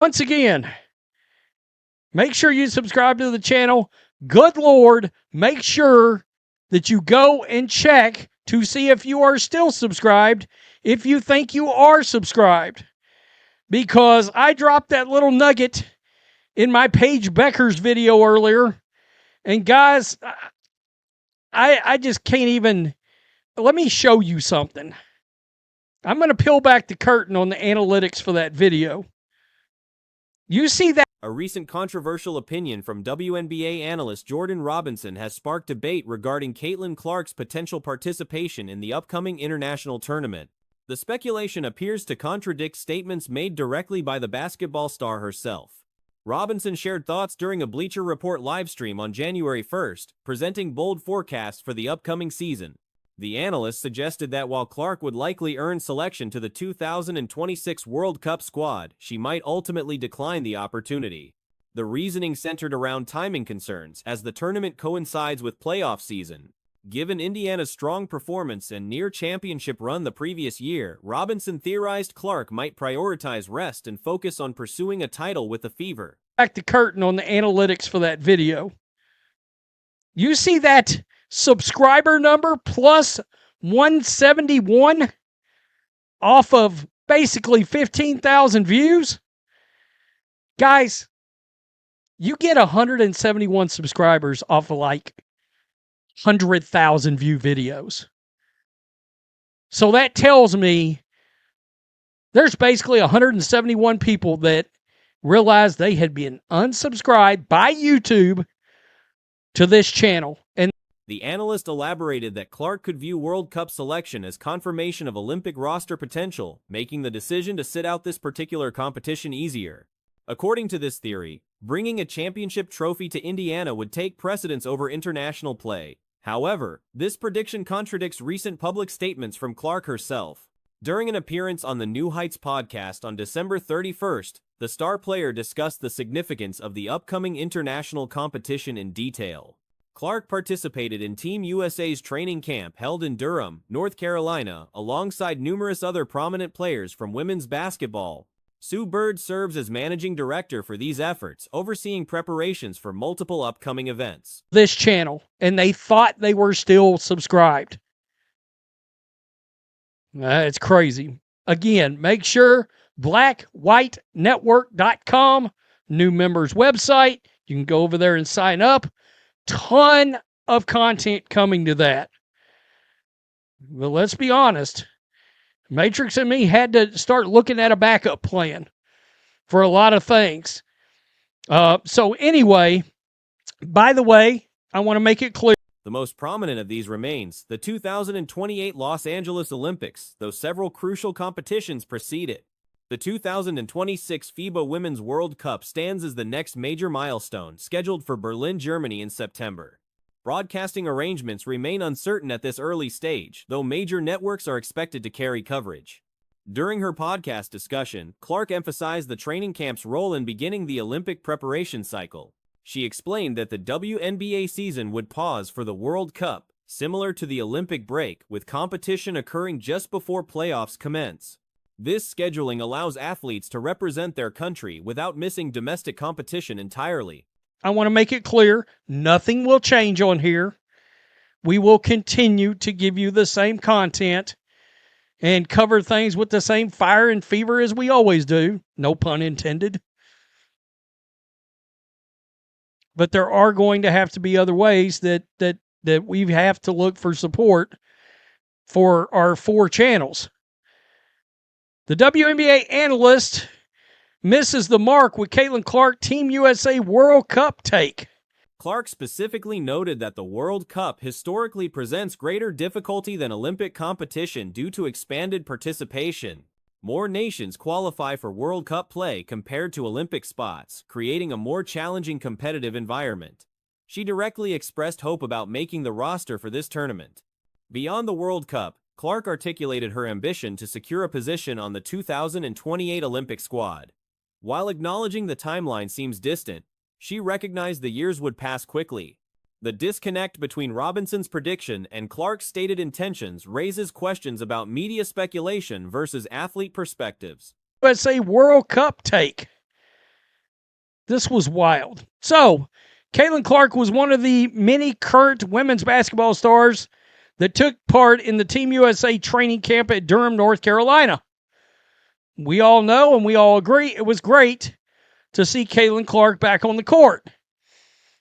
Once again, make sure you subscribe to the channel. Good Lord, make sure that you go and check to see if you are still subscribed, if you think you are subscribed. Because I dropped that little nugget in my Paige Becker's video earlier. And guys, I just can't even... Let me show you something. I'm going to peel back the curtain on the analytics for that video. You see that? A recent controversial opinion from WNBA analyst Jordan Robinson has sparked debate regarding Caitlin Clark's potential participation in the upcoming international tournament. The speculation appears to contradict statements made directly by the basketball star herself. Robinson shared thoughts during a Bleacher Report livestream on January 1st, presenting bold forecasts for the upcoming season. The analyst suggested that while Clark would likely earn selection to the 2026 World Cup squad, she might ultimately decline the opportunity. The reasoning centered around timing concerns, as the tournament coincides with playoff season. Given Indiana's strong performance and near-championship run the previous year, Robinson theorized Clark might prioritize rest and focus on pursuing a title with the Fever. Back the curtain on the analytics for that video. You see that subscriber number plus 171 off of basically 15,000 views? Guys, you get 171 subscribers off of like 100,000 view videos. So that tells me there's basically 171 people that realized they had been unsubscribed by YouTube to this channel. And the analyst elaborated that Clark could view World Cup selection as confirmation of Olympic roster potential, making the decision to sit out this particular competition easier. According to this theory, bringing a championship trophy to Indiana would take precedence over international play. However, this prediction contradicts recent public statements from Clark herself. During an appearance on the New Heights podcast on December 31st, the star player discussed the significance of the upcoming international competition in detail. Clark participated in Team USA's training camp held in Durham, North Carolina, alongside numerous other prominent players from women's basketball. Sue Bird serves as managing director for these efforts, overseeing preparations for multiple upcoming events. This channel, and they thought they were still subscribed. It's crazy. Again, make sure blackwhitenetwork.com, new members website. You can go over there and sign up. Ton of content coming to that. But let's be honest. Matrix and me had to start looking at a backup plan for a lot of things. So anyway, by the way, I want to make it clear. The most prominent of these remains the 2028 Los Angeles Olympics, though several crucial competitions precede it. The 2026 FIBA Women's World Cup stands as the next major milestone, scheduled for Berlin, Germany in September. Broadcasting arrangements remain uncertain at this early stage, though major networks are expected to carry coverage. During her podcast discussion, Clark emphasized the training camp's role in beginning the Olympic preparation cycle. She explained that the WNBA season would pause for the World Cup, similar to the Olympic break, with competition occurring just before playoffs commence. This scheduling allows athletes to represent their country without missing domestic competition entirely. I want to make it clear, nothing will change on here. We will continue to give you the same content and cover things with the same fire and fever as we always do. No pun intended. But there are going to have to be other ways that we have to look for support for our 4 channels. The WNBA analyst misses the mark with Caitlin Clark Team USA World Cup take. Clark specifically noted that the World Cup historically presents greater difficulty than Olympic competition due to expanded participation. More nations qualify for World Cup play compared to Olympic spots, creating a more challenging competitive environment. She directly expressed hope about making the roster for this tournament. Beyond the World Cup, Clark articulated her ambition to secure a position on the 2028 Olympic squad. While acknowledging the timeline seems distant, she recognized the years would pass quickly. The disconnect between Robinson's prediction and Clark's stated intentions raises questions about media speculation versus athlete perspectives. USA World Cup take. This was wild. So, Caitlin Clark was one of the many current women's basketball stars that took part in the Team USA training camp at Durham, North Carolina. We all know and we all agree it was great to see Caitlin Clark back on the court.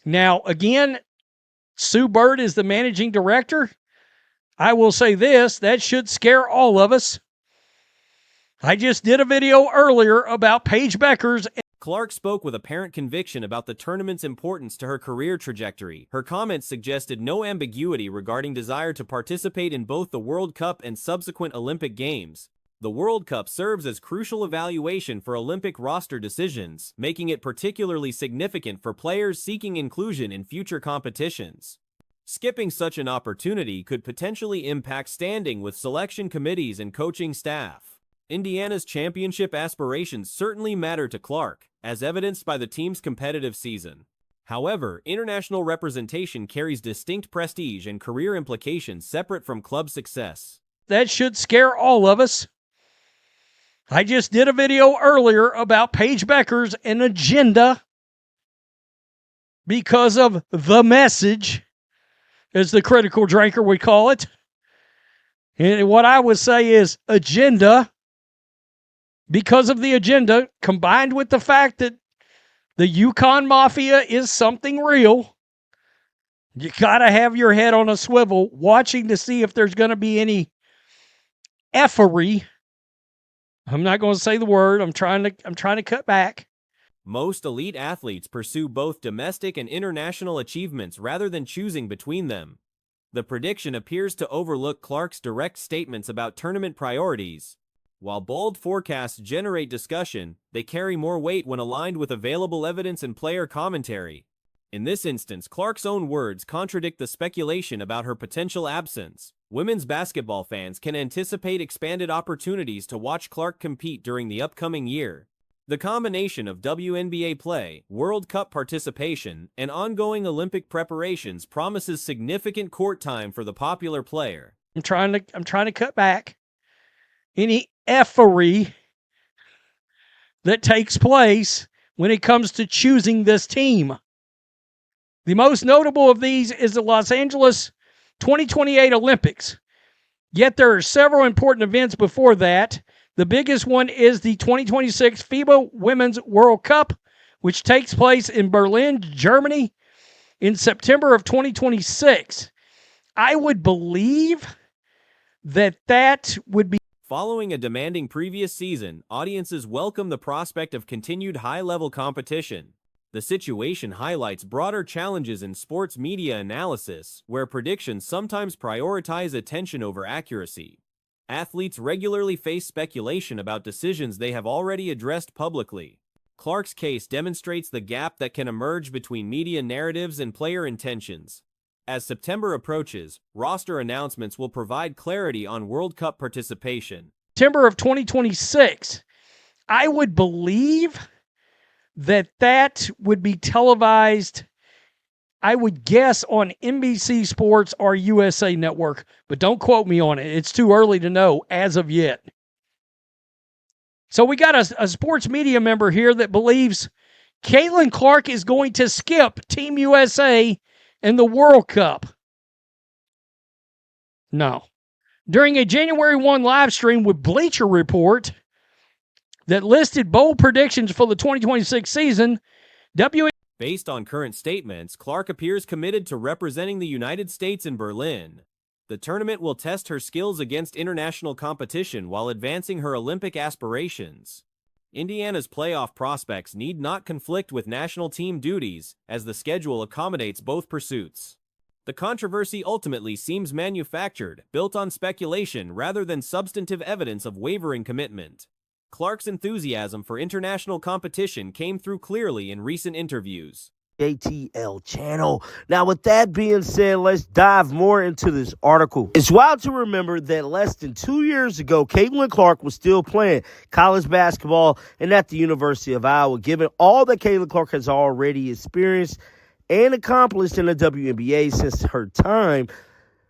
Now, again, Sue Bird is the managing director. I will say this, that should scare all of us. I just did a video earlier about Paige Bueckers. Clark spoke with apparent conviction about the tournament's importance to her career trajectory. Her comments suggested no ambiguity regarding desire to participate in both the World Cup and subsequent Olympic Games. The World Cup serves as crucial evaluation for Olympic roster decisions, making it particularly significant for players seeking inclusion in future competitions. Skipping such an opportunity could potentially impact standing with selection committees and coaching staff. Indiana's championship aspirations certainly matter to Clark, as evidenced by the team's competitive season. However, international representation carries distinct prestige and career implications separate from club success. That should scare all of us. I just did a video earlier about Paige Bueckers' an agenda because of the message, as the critical drinker would call it. And what I would say is agenda, because of the agenda, combined with the fact that the Yukon Mafia is something real. You got to have your head on a swivel watching to see if there's going to be any effery. I'm not going to say the word. I'm trying to cut back. Most elite athletes pursue both domestic and international achievements rather than choosing between them. The prediction appears to overlook Clark's direct statements about tournament priorities. While bold forecasts generate discussion, they carry more weight when aligned with available evidence and player commentary. In this instance, Clark's own words contradict the speculation about her potential absence. Women's basketball fans can anticipate expanded opportunities to watch Clark compete during the upcoming year. The combination of WNBA play, World Cup participation, and ongoing Olympic preparations promises significant court time for the popular player. I'm trying to cut back. Any effery that takes place when it comes to choosing this team. The most notable of these is the Los Angeles 2028 Olympics. Yet there are several important events before that. The biggest one is the 2026 FIBA Women's World Cup, which takes place in Berlin, Germany, in September of 2026. I would believe that would be. Following a demanding previous season, audiences welcome the prospect of continued high-level competition. The situation highlights broader challenges in sports media analysis, where predictions sometimes prioritize attention over accuracy. Athletes regularly face speculation about decisions they have already addressed publicly. Clark's case demonstrates the gap that can emerge between media narratives and player intentions. As September approaches, roster announcements will provide clarity on World Cup participation. September of 2026. I would believe that would be televised, I would guess, on NBC Sports or USA Network, but don't quote me on it. It's too early to know as of yet. So we got a sports media member here that believes Caitlin Clark is going to skip Team USA in the World Cup. No. During a January 1 live stream with Bleacher Report that listed bold predictions for the 2026 season, Based on current statements, Clark appears committed to representing the United States in Berlin. The tournament will test her skills against international competition while advancing her Olympic aspirations. Indiana's playoff prospects need not conflict with national team duties, as the schedule accommodates both pursuits. The controversy ultimately seems manufactured, built on speculation rather than substantive evidence of wavering commitment. Clark's enthusiasm for international competition came through clearly in recent interviews. JTL channel. Now, with that being said, let's dive more into this article. It's wild to remember that less than 2 years ago, Caitlin Clark was still playing college basketball and at the University of Iowa. Given all that Caitlin Clark has already experienced and accomplished in the WNBA since her time,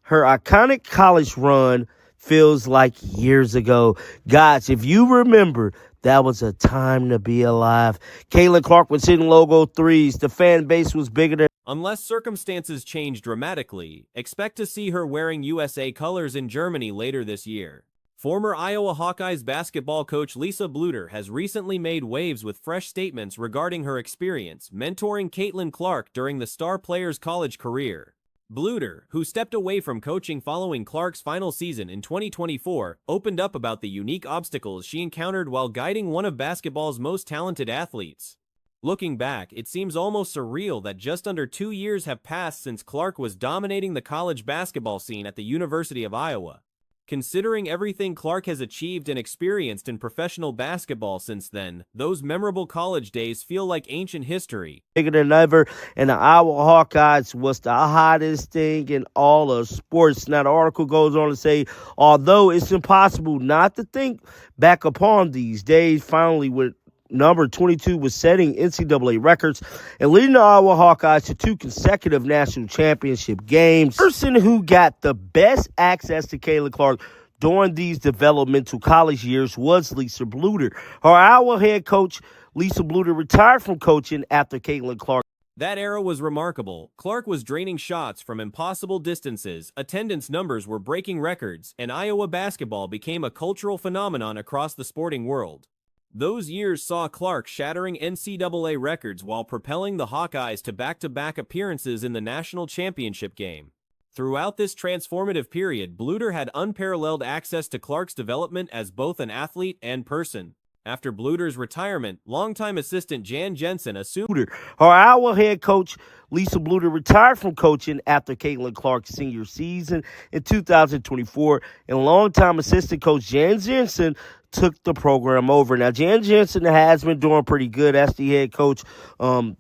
her iconic college run feels like years ago. Guys, if you remember That was a time to be alive. Caitlin Clark was hitting logo threes. The fan base was bigger than. Unless circumstances change dramatically, expect to see her wearing USA colors in Germany later this year. Former Iowa Hawkeyes basketball coach Lisa Bluder has recently made waves with fresh statements regarding her experience mentoring Caitlin Clark during the star player's college career. Bluder, who stepped away from coaching following Clark's final season in 2024, opened up about the unique obstacles she encountered while guiding one of basketball's most talented athletes. Looking back, it seems almost surreal that just under 2 years have passed since Clark was dominating the college basketball scene at the University of Iowa. Considering everything Clark has achieved and experienced in professional basketball since then, those memorable college days feel like ancient history. Bigger than ever, and the Iowa Hawkeyes was the hottest thing in all of sports. Now, the article goes on to say, although it's impossible not to think back upon these days, finally with number 22 was setting NCAA records and leading the Iowa Hawkeyes to 2 consecutive national championship games. The person who got the best access to Caitlin Clark during these developmental college years was Lisa Bluder. Her Iowa head coach, Lisa Bluder, retired from coaching after Caitlin Clark. That era was remarkable. Clark was draining shots from impossible distances, attendance numbers were breaking records, and Iowa basketball became a cultural phenomenon across the sporting world. Those years saw Clark shattering NCAA records while propelling the Hawkeyes to back-to-back appearances in the national championship game. Throughout this transformative period, Bluder had unparalleled access to Clark's development as both an athlete and person. After Bluder's retirement, longtime assistant Jan Jensen assumed. Her Iowa head coach, Lisa Bluder, retired from coaching after Caitlin Clark's senior season in 2024, and longtime assistant coach Jan Jensen took the program over. Now, Jan Jensen has been doing pretty good as the head coach.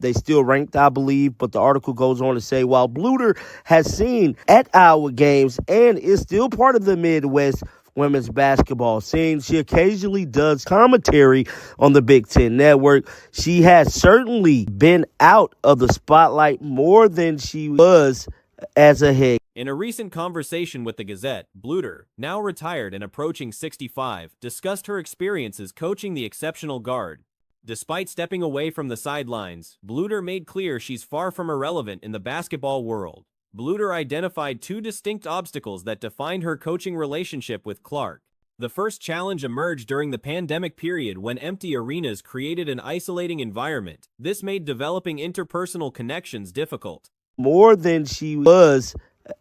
They still ranked, I believe, but the article goes on to say, while Bluder has seen at Iowa games and is still part of the Midwest women's basketball scene, she occasionally does commentary on the Big Ten Network. She has certainly been out of the spotlight more than she was as a head. In a recent conversation with the Gazette, Bluder, now retired and approaching 65, discussed her experiences coaching the exceptional guard. Despite stepping away from the sidelines, Bluder made clear she's far from irrelevant in the basketball world. Bluder identified 2 distinct obstacles that defined her coaching relationship with Clark. The first challenge emerged during the pandemic period when empty arenas created an isolating environment. This made developing interpersonal connections difficult. More than she was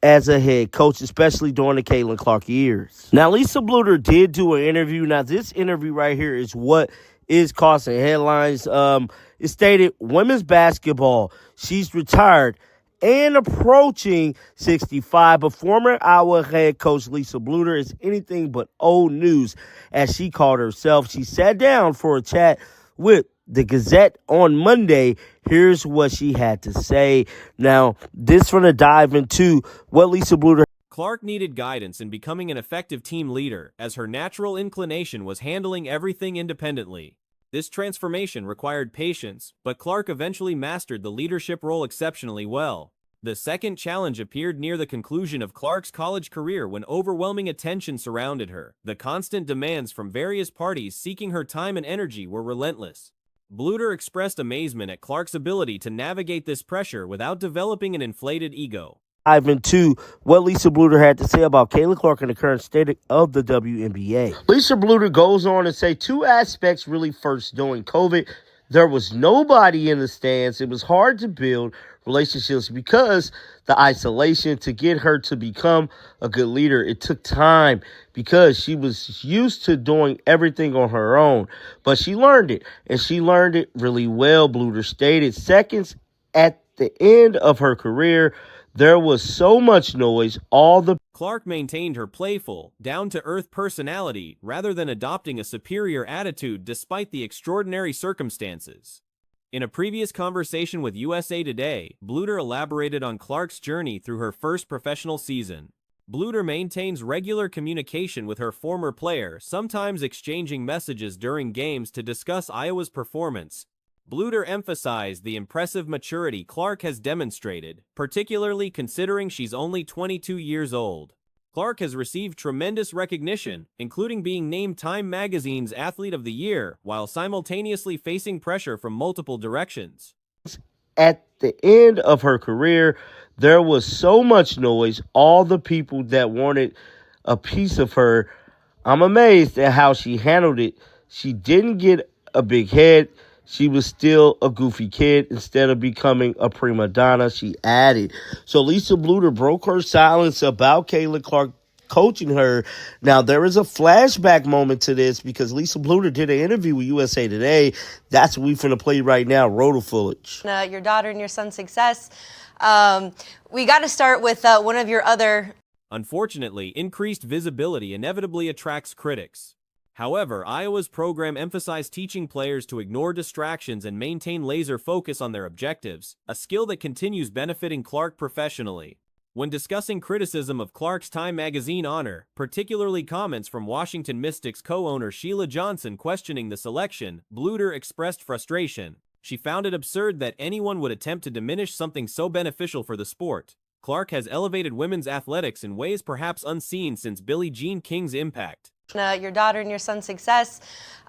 as a head coach, especially during the Caitlin Clark years. Now, Lisa Bluder did do an interview. Now, this interview right here is what is causing headlines. It stated, women's basketball, she's retired and approaching 65, but former Iowa head coach Lisa Bluder is anything but old news, as she called herself. She sat down for a chat with the Gazette on Monday. Here's what she had to say. Now, this from a dive into what Lisa Bluder. Clark needed guidance in becoming an effective team leader, as her natural inclination was handling everything independently. This transformation required patience, but Clark eventually mastered the leadership role exceptionally well. The second challenge appeared near the conclusion of Clark's college career when overwhelming attention surrounded her. The constant demands from various parties seeking her time and energy were relentless. Bluder expressed amazement at Clark's ability to navigate this pressure without developing an inflated ego. Dive into what Lisa Bluder had to say about Caitlin Clark and the current state of the WNBA. Lisa Bluder goes on to say 2 aspects really first. During COVID, there was nobody in the stands. It was hard to build relationships because the isolation. To get her to become a good leader, it took time because she was used to doing everything on her own. But she learned it, and she learned it really well, Bluder stated. Seconds at the end of her career, there was so much noise, Clark maintained her playful, down-to-earth personality rather than adopting a superior attitude despite the extraordinary circumstances. In a previous conversation with USA Today, Bluder elaborated on Clark's journey through her first professional season. Bluder maintains regular communication with her former player, sometimes exchanging messages during games to discuss Iowa's performance. Bluder emphasized the impressive maturity Clark has demonstrated, particularly considering she's only 22 years old. Clark has received tremendous recognition, including being named Time Magazine's Athlete of the Year, while simultaneously facing pressure from multiple directions. At the end of her career, there was so much noise, all the people that wanted a piece of her. I'm amazed at how she handled it. She didn't get a big head. She was still a goofy kid. Instead of becoming a prima donna, she added. So Lisa Bluder broke her silence about Caitlin Clark coaching her. Now, there is a flashback moment to this because Lisa Bluder did an interview with USA Today. That's what we're finna play right now, roto footage. Your daughter and your son's success. We got to start with one of your other... Unfortunately, increased visibility inevitably attracts critics. However, Iowa's program emphasized teaching players to ignore distractions and maintain laser focus on their objectives, a skill that continues benefiting Clark professionally. When discussing criticism of Clark's Time Magazine honor, particularly comments from Washington Mystics co-owner Sheila Johnson questioning the selection, Bluder expressed frustration. She found it absurd that anyone would attempt to diminish something so beneficial for the sport. Clark has elevated women's athletics in ways perhaps unseen since Billie Jean King's impact. Your daughter and your son's success.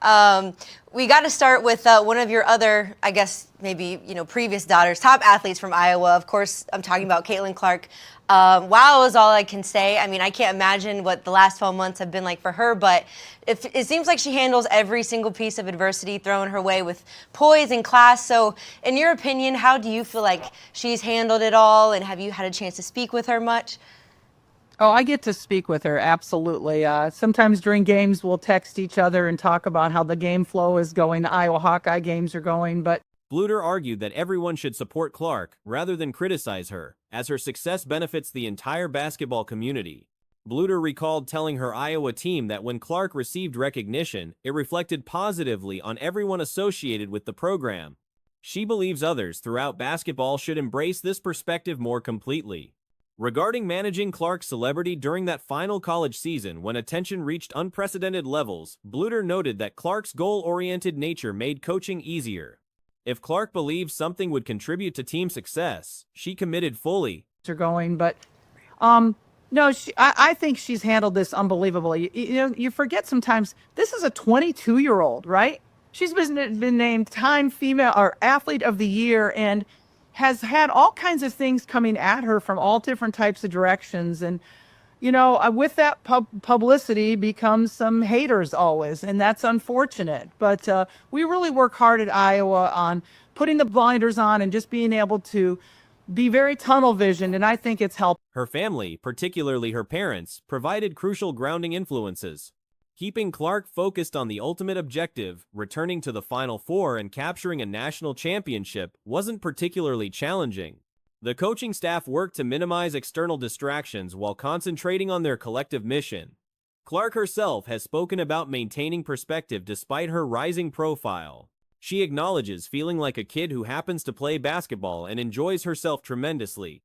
We got to start with one of your other, I guess, maybe, previous daughters, top athletes from Iowa. Of course, I'm talking about Caitlin Clark. Wow is all I can say. I mean, I can't imagine what the last 12 months have been like for her, but it seems like she handles every single piece of adversity thrown her way with poise and class. So in your opinion, how do you feel like she's handled it all, and have you had a chance to speak with her much? Oh, I get to speak with her, absolutely. Sometimes during games, we'll text each other and talk about how the game flow is going, the Iowa Hawkeye games are going, but... Bluder argued that everyone should support Clark, rather than criticize her, as her success benefits the entire basketball community. Bluder recalled telling her Iowa team that when Clark received recognition, it reflected positively on everyone associated with the program. She believes others throughout basketball should embrace this perspective more completely. Regarding managing Clark's celebrity during that final college season when attention reached unprecedented levels, Bluder noted that Clark's goal-oriented nature made coaching easier. If Clark believed something would contribute to team success, she committed fully. But no, I think she's handled this unbelievably. You forget sometimes this is a 22-year-old, right? She's been named Time Female or Athlete of the Year and has had all kinds of things coming at her from all different types of directions. And, with that publicity becomes some haters always, and that's unfortunate. But we really work hard at Iowa on putting the blinders on and just being able to be very tunnel visioned, and I think it's helped. Her family, particularly her parents, provided crucial grounding influences, keeping Clark focused on the ultimate objective. Returning to the Final Four and capturing a national championship wasn't particularly challenging. The coaching staff worked to minimize external distractions while concentrating on their collective mission. Clark herself has spoken about maintaining perspective despite her rising profile. She acknowledges feeling like a kid who happens to play basketball and enjoys herself tremendously.